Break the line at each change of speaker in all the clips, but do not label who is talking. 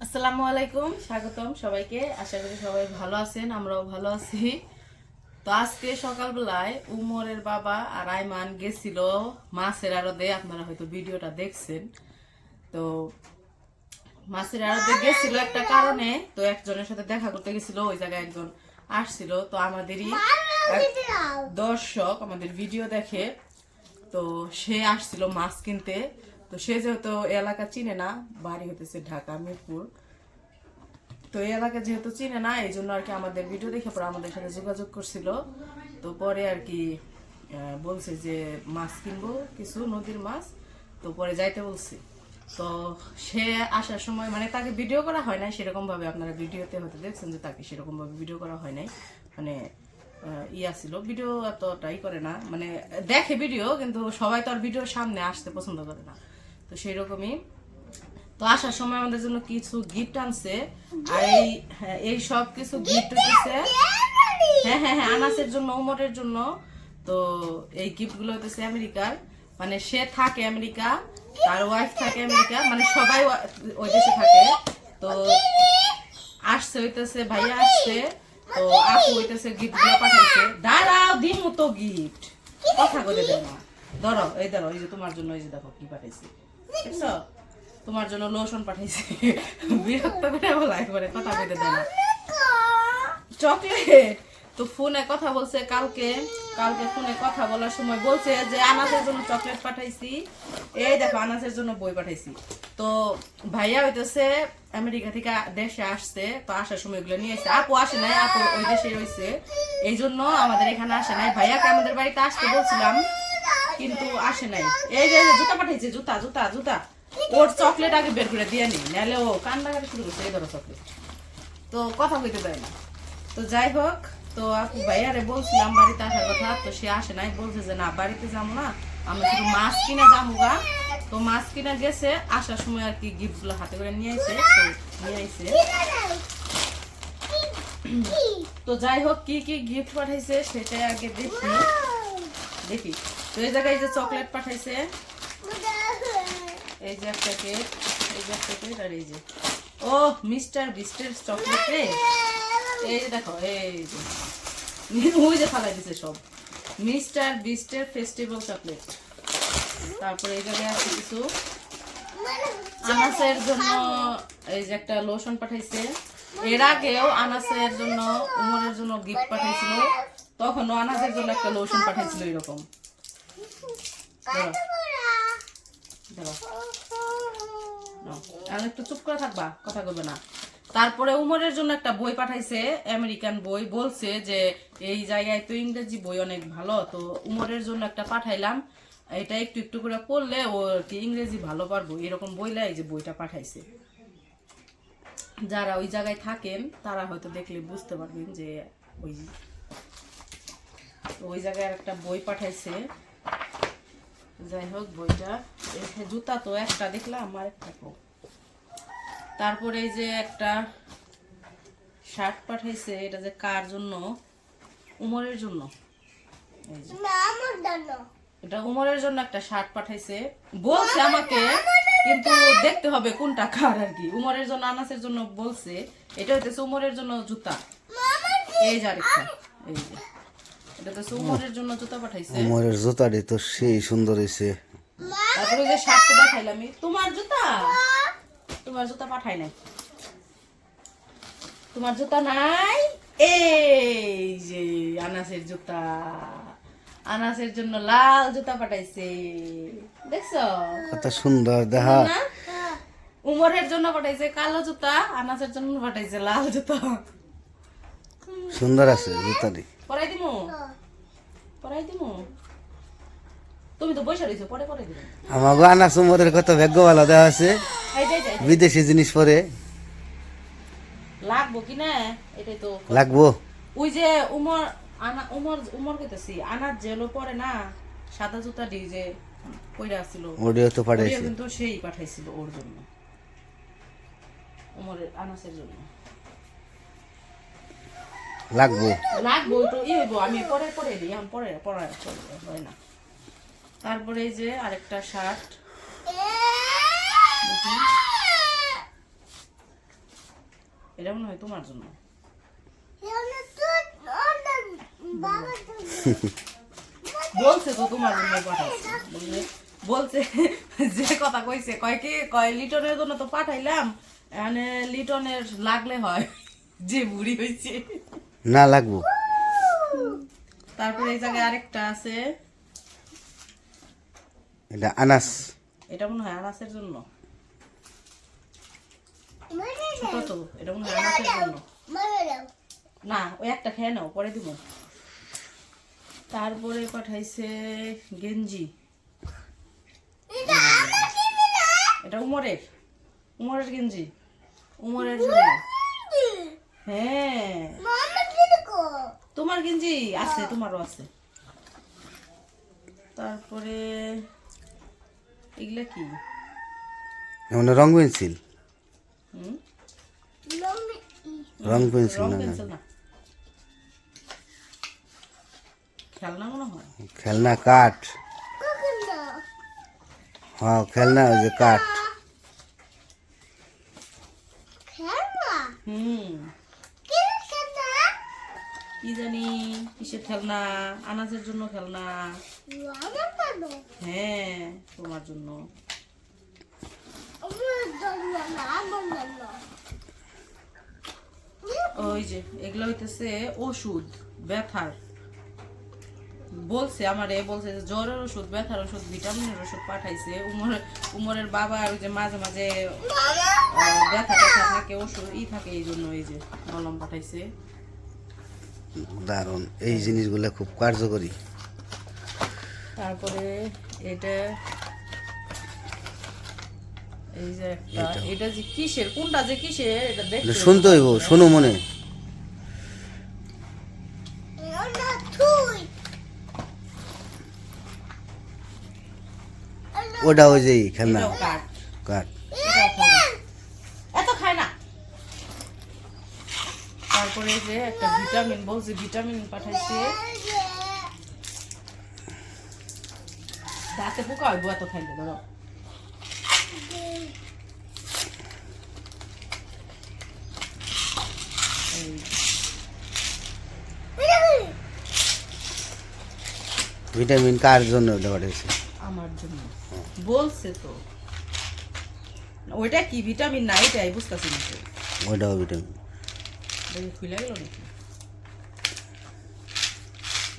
আসসালামু আলাইকুম, স্বাগতম সবাইকে। আশা করি সবাই ভালো আছেন, আমরাও ভালো আছি। তো আজকে সকালবেলায় উমরের বাবা আর আইমান গেছিল মাছের আড়তে। আপনারা হয়তো ভিডিওটা দেখছেন। তো মাছের আড়তে গেছিল একটা কারণে, তো একজনের সাথে দেখা করতে গেছিল। ওই জায়গায় একজন আসছিল, তো আমাদেরই এক দর্শক আমাদের ভিডিও দেখে, তো সে আসছিল মাছ কিনতে। তো সে যেহেতু এলাকা চিনে না, বাড়ি হতেছে ঢাকা মিরপুর, তো এই এলাকা যেহেতু চিনে না, এই জন্য আর কি আমাদের ভিডিও দেখে পরে আমাদের সাথে যোগাযোগ করছিল। তো পরে আর কি বলছে যে মাছ কিনবো, কিছু নদীর মাছ। তো পরে যাইতে বলছি। তো সে আসার সময় মানে তাকে ভিডিও করা হয় নাই সেরকম ভাবে, আপনারা ভিডিওতে হয়তো দেখছেন যে তাকে সেরকম ভাবে ভিডিও করা হয় নাই। মানে ইয়া ছিল, ভিডিও এতটাই করে না, মানে দেখে ভিডিও, কিন্তু সবাই তো আর ভিডিওর সামনে আসতে পছন্দ করে না। তো সেই রকমই। তো আসার সময় আমাদের জন্য কিছু গিফট আনছে। আর এই সব কিছু গিফট হচ্ছে হ্যাঁ হ্যাঁ হ্যাঁ আনাসের জন্য, উমরের জন্য। তো এই গিফট গুলো হচ্ছে আমেরিকার, মানে সে থাকে আমেরিকা, তার ওয়াইফ থাকে আমেরিকা, মানে সবাই ওই দেশে থাকে। তো আসছে হইতেছে ভাইয়া আসছে, তো আপু হইতেছে গিফট গুলো পাঠাইছে। দাঁড়াও দিমু তো গিফট, কথা বলে দেয় না। ধরো এই ধরো, এই যে তোমার জন্য, এই যে দেখো কি পাঠাইছি, দেখছো? তোমার জন্য লোশন পাঠাইছি। বিরক্ত করে বলা, একবারে কথা বলতে দেয় না। চকলেট। তো ফোনে কথা বলছে কালকে, কালকে ফোনে কথা বলার সময় বলছে যে আনাসের জন্য চকলেট পাঠাইছি। এই দেখো আনাসের জন্য বই পাঠাইছি। তো ভাইয়া হইতেছে আমেরিকা থেকে দেশে আসছে, তো আসার সময় এগুলো নিয়ে এসে। আপু আসে নাই, আপু ওই দেশে রয়েছে, এই জন্য আমাদের এখানে আসে নাই। ভাইয়াকে আমাদের বাড়িতে আসতে বলছিলাম, কিন্তু আসে নাই। এই যে জুতা পাঠাইছে, জুতা জুতা জুতা। ওর চকলেট আগে বের করে দিয়ে নি, নাহলে ও কান্নাকাটি শুরু করছে। এই ধরো চকলেট, তো কথা কইতে দেয় না। তো যাই হোক, তো আপু ভাইয়ারে বলছিলাম বাড়িতে আসার কথা, তো সে আসে নাই। বলছে যে না বাড়িতে যাবো না, আমরা শুধু মাছ কিনে যাবো গা। তো মাছ কিনে গেছে, আসার সময় আর কি গিফট গুলো হাতে করে নিয়ে আইছে। তো নিয়ে আইছে, তো যাই হোক কি কি গিফট পাঠাইছে সেটাই আগে দেখি দেখি। তো এই জায়গায় যে চকলেট পাঠাইছে, এই যে একটা কেক, এই যে একটা কেক, আর এই যে ও মিস্টার বিস্টের চকলেট রে। এই যে দেখো, এই যে ওই যে ফালাই দিছে সব, মিস্টার বিস্টের ফেস্টিভ্যাল চকলেট। তারপরে এই জায়গায় আছে কিছু আনাসের জন্য, এই যে একটা লোশন পাঠাইছে। এর আগেও আনাসের জন্য, উমরের জন্য গিফট পাঠাইছিল, তখনও আনাসের জন্য একটা লোশন পাঠাইছিল এরকম। একটু চুপ করে থাকবা, কথা বলবে না। তারপরে উমরের জন্য একটা বই পাঠাইছে, আমেরিকান বই। বলছে যে এই জায়গায় তো ইংরেজি বই অনেক ভালো, তো উমরের জন্য একটা পাঠাইলাম, এটা একটু একটু করে পড়লে ও কি ইংরেজি ভালো পারবো, এরকম বইলা এই যে বইটা পাঠাইছে। যারা ওই জায়গায় থাকেন তারা হয়তো দেখলে বুঝতে পারবেন যে ওই ওই জায়গায় একটা বই পাঠাইছে। যাই হোক বইটা, জুতা তো একটা দেখলাম, আমার একটা। তারপরে এই যে একটা শার্ট পাঠাইছে, এটা যে কার জন্য, উমরের জন্য। এটা উমরের জন্য একটা শার্ট পাঠাইছে, বলছে আমাকে, কিন্তু দেখতে হবে কোনটা কার আর কি। উমরের জন্য, আনাসের জন্য বলছে। এটা হইতেছে উমরের জন্য জুতা। এই যে আরেকটা, এই যে এটা তো উমরের জন্য জুতা পাঠাইছে।
উমরের জুতাটি তো সেই সুন্দর হয়েছে।
তারপরে যে শার্টটা দেখাইলাম, তোমার জুতা, তোমার জুতা পাঠাই নাই, তোমার জুতা নাই। এই যে আনাসের জুতা, আনাসের জন্য লাল জুতা পাঠাইছে, দেখছো
কত সুন্দর দেখা।
না? উমরের জন্য পাঠাইছে কালো জুতা, আনাসের জন্য পাঠাইছে লাল জুতা।
সুন্দর আছে জুতাটি।
পরাই দিমু, পরাই দিমু। তুমি তো বসে রইছো, পরে পরে দিবে।
আমাকে আনাস উমরের কত ভাগ্য ভালো দেওয়া আছে,
এই যাই যাই
বিদেশি জিনিস পরে
লাগবো কি না, এটাই তো
লাগবো।
ওই যে উমর, উমর উমর কইতেছি, আনার জেলো পরে না, সাদা জুতা ডি যে কইরা ছিল,
ওডিও তো
ওডিও
পাঠাইছে,
কিন্তু সেই পাঠাইছিল ওর জন্য, উমরের আনাসের জন্য।
লাগবো।
লাগবো তো ই হইব, আমি পরে পরে দিই, এখন পরে পরে হয় না। তারপরে এই যে আরেকটা শার্ট, এটা মনে হয় তোমার জন্য। বলছে তো তোমার জন্য পাঠাইছে, বলছে যে কথা কইছে, কয় কি কয় লিটনের জন্য তো পাঠাইলাম, মানে লিটনের লাগলে হয় যে বুড়ি হয়েছে।
না লাগবো।
তারপরে এই জায়গায় আরেকটা আছে,
এটা আনাস।
এটা মনে হয় আনাসের জন্য। ছোট তো, এটা মনে হয় আনাসের জন্য। না ওই একটা খেয়ে নাও, পরে দিব। তারপরে পাঠাইছে গেঞ্জি, এটা উমরের, উমরের গেঞ্জি, উমরের জন্য। হ্যাঁ তোমার গেঞ্জি আছে, তোমারও আছে। তারপরে এগুলা কি?
মানে রং পেন্সিল।
হুম?
রং পেন্সিল
রং
না,
পেন্সিল না, খেলনা মনে হয়।
খেলনা কাঠ। হ্যাঁ খেলনা, ওই যে কাঠ।
হুম কি জানি কিসের খেলনা, আনাজের জন্য খেলনা। হ্যাঁ তোমার জন্য। ওই যে এগুলো হইতেছে ওষুধ ব্যথার। বলছে আমারে, বলছে যে জ্বরের ওষুধ, ব্যথার ওষুধ, ভিটামিনের ওষুধ পাঠাইছে। উমরের বাবা ওই যে মাঝে মাঝে ব্যথা ব্যথা থাকে, ওষুধ থাকে, এই জন্য এই যে মলম পাঠাইছে।
দারুণ, এই জিনিসগুলো খুব কার্যকরী।
তারপরে এটা, এই যে একটা, এটা যে কিসের, কোনটা যে কিসের এটা দেখতে
শুনতে হইব, শোনো মনে। ওটা ওই যে খেলনা
এটাও কাঠ,
কাঠ।
এটাও খায় না। এত খায় না। তারপরে যে একটা ভিটামিন, বলছে ভিটামিন পাঠাইছে। দাঁতে পোকা হইব এত খাইলে, ধরো।
ভিটামিন কার জন্য ওটা পাঠাইছে?
আমার জন্য বলছে তো। ওইটা কি ভিটামিন না, এটাই বুঝতেছি না।
ওইটাও ভিটামিন।
দেখি খুলে গেল নাকি?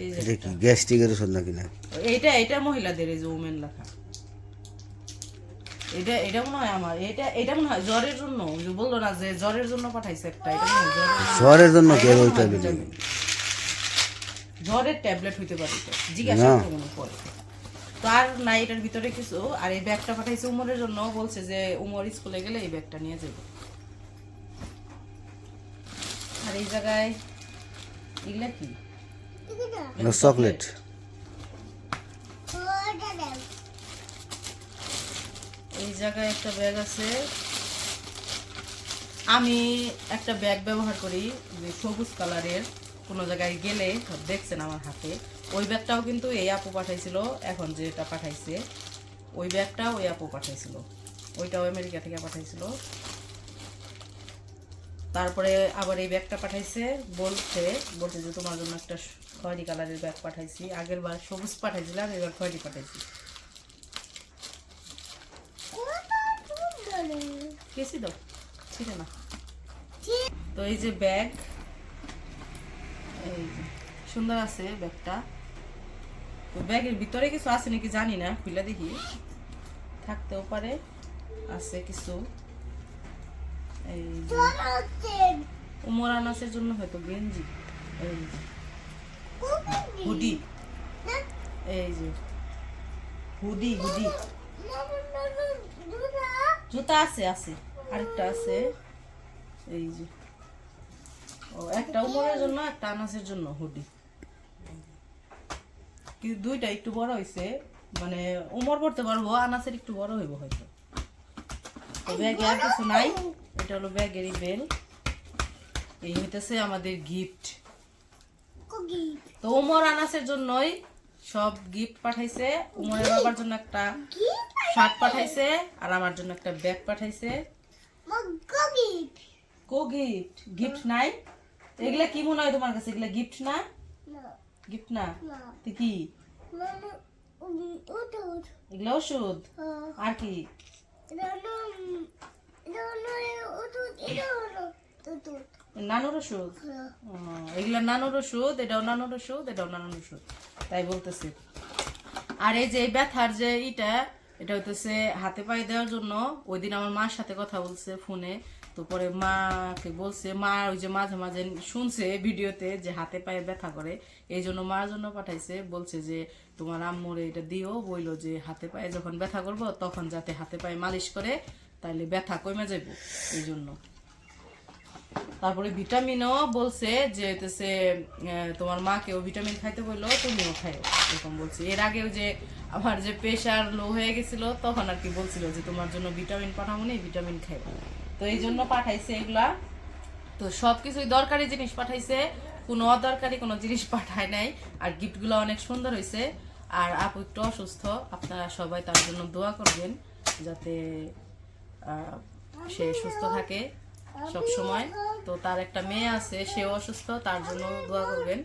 এই যে
এটা কি গ্যাস্ট্রিকের ওষুধ নাকি? না,
এইটা, এটা মহিলাদের, এই যে ওমেন লেখা। এটা এটা মনে হয় আমার, এটা এটা মনে হয় জ্বরের জন্য। ওই যে বললো না যে জ্বরের জন্য পাঠাইছে একটা, এটা মনে হয়
জ্বরের জন্য
আর
কে
এটা মনে
ওইটা
হয়
ভিটামিন?
জ্বরের ট্যাবলেট হইতে পারে তো, জিজ্ঞাসা
না।
করতে মনে পড়ে। তো আর নাই এটার ভিতরে কিছু। আর এই ব্যাগটা পাঠাইছে উমরের জন্য, বলছে যে উমর স্কুলে গেলে এই ব্যাগটা নিয়ে যাবে। আর এই জায়গায় এগুলা কি?
চকলেট।
এই জায়গায় একটা ব্যাগ আছে। আমি একটা ব্যাগ ব্যবহার করি যে সবুজ কালারের, কোনো জায়গায় গেলে দেখছেন আমার হাতে। ওই ব্যাগটাও কিন্তু এই আপু পাঠাইছিল, এখন যেটা পাঠাইছে ওই ব্যাগটাও ওই আপু পাঠাইছিল, ওইটাও আমেরিকা থেকে পাঠাইছিল। তারপরে আবার এই ব্যাগটা পাঠাইছে, বলছে যে তোমার জন্য একটা খয়েরি কালারের ব্যাগ পাঠাইছি। আগের বার সবুজ পাঠাইছিলাম, এবার খয়েরি পাঠাইছি। কেসি দাও, ঠিক না? তো এই যে ব্যাগ, এই যে সুন্দর আছে ব্যাগটা। তো ব্যাগের ভিতরে কিছু আছে নাকি জানি না, খুলে দেখি, থাকতেও পারে, আছে কিছু। এই যে উমর আনাসের জন্য হয়তো গেঞ্জি, এই যে হুডি, এই যে হুডি, হুডি, জুতা আছে, আছে আরেকটা আছে, এই যে। ও একটা উমরের জন্য, একটা আনাসের জন্য হুডি। কিন্তু দুইটা একটু বড় হয়েছে, মানে উমর পড়তে পারবো, আনাসের একটু বড় হইব হয়তো। তো ব্যাগে আর কিছু নাই, এটা হলো ব্যাগেরই বেল। এই হইতেছে আমাদের গিফট। তো উমর আনাসের জন্যই সব গিফট পাঠাইছে। উমরের বাবার জন্য একটা শার্ট পাঠাইছে, আর আমার জন্য একটা ব্যাগ পাঠাইছে। কো গিফট গিফট নাই এগুলা কি মনে হয় তোমার কাছে এগুলা গিফট না গিফট না তো কি এগুলা ওষুধ আর কি নানুর ওষুধ এগুলা নানুর ওষুধ এটাও নানুর ওষুধ এটাও নানুর ওষুধ তাই বলতেছি আর এই যে ব্যথার যে এটা হইতেছে হাতে পায়ে দেওয়ার জন্য ওই দিন আমার মার সাথে কথা বলছে ফোনে তো পরে মাকে বলছে মা ওই যে মাঝে মাঝে শুনছে ভিডিওতে যে হাতে পায়ে ব্যথা করে এই জন্য মার জন্য পাঠাইছে বলছে যে তোমার আম্মুরে এটা দিও বইলো যে হাতে পায়ে যখন ব্যথা করবো তখন যাতে হাতে পায়ে মালিশ করে তাইলে ব্যথা কমে যাবো এই জন্য তারপরে ভিটামিনও বলছে যে হইতেছে তোমার মাকেও ভিটামিন খাইতে বললো তুমিও খাইও এরকম বলছে এর আগেও যে আমার যে প্রেশার লো হয়ে গেছিল তখন আর কি বলছিল যে তোমার জন্য ভিটামিন পাঠাবো না ভিটামিন খাইবো তো এই জন্য পাঠাইছে এগুলা তো সবকিছুই দরকারি জিনিস পাঠাইছে কোনো অদরকারি কোনো জিনিস পাঠায় নাই আর গিফটগুলো অনেক সুন্দর হয়েছে আর আপু একটু অসুস্থ আপনারা সবাই তার জন্য দোয়া করবেন যাতে সে সুস্থ থাকে সব সময় তো তার একটা মেয়ে আছে সেও অসুস্থ তার জন্য দোয়া করবেন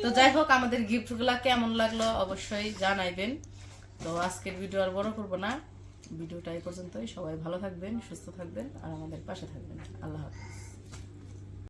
তো যাই হোক আমাদের গিফটগুলা কেমন লাগলো অবশ্যই জানাইবেন তো আজকের ভিডিও আর বড় করবো না ভিডিওটা এই পর্যন্তই সবাই ভালো থাকবেন সুস্থ থাকবেন আর আমাদের পাশে থাকবেন আল্লাহ হাফেজ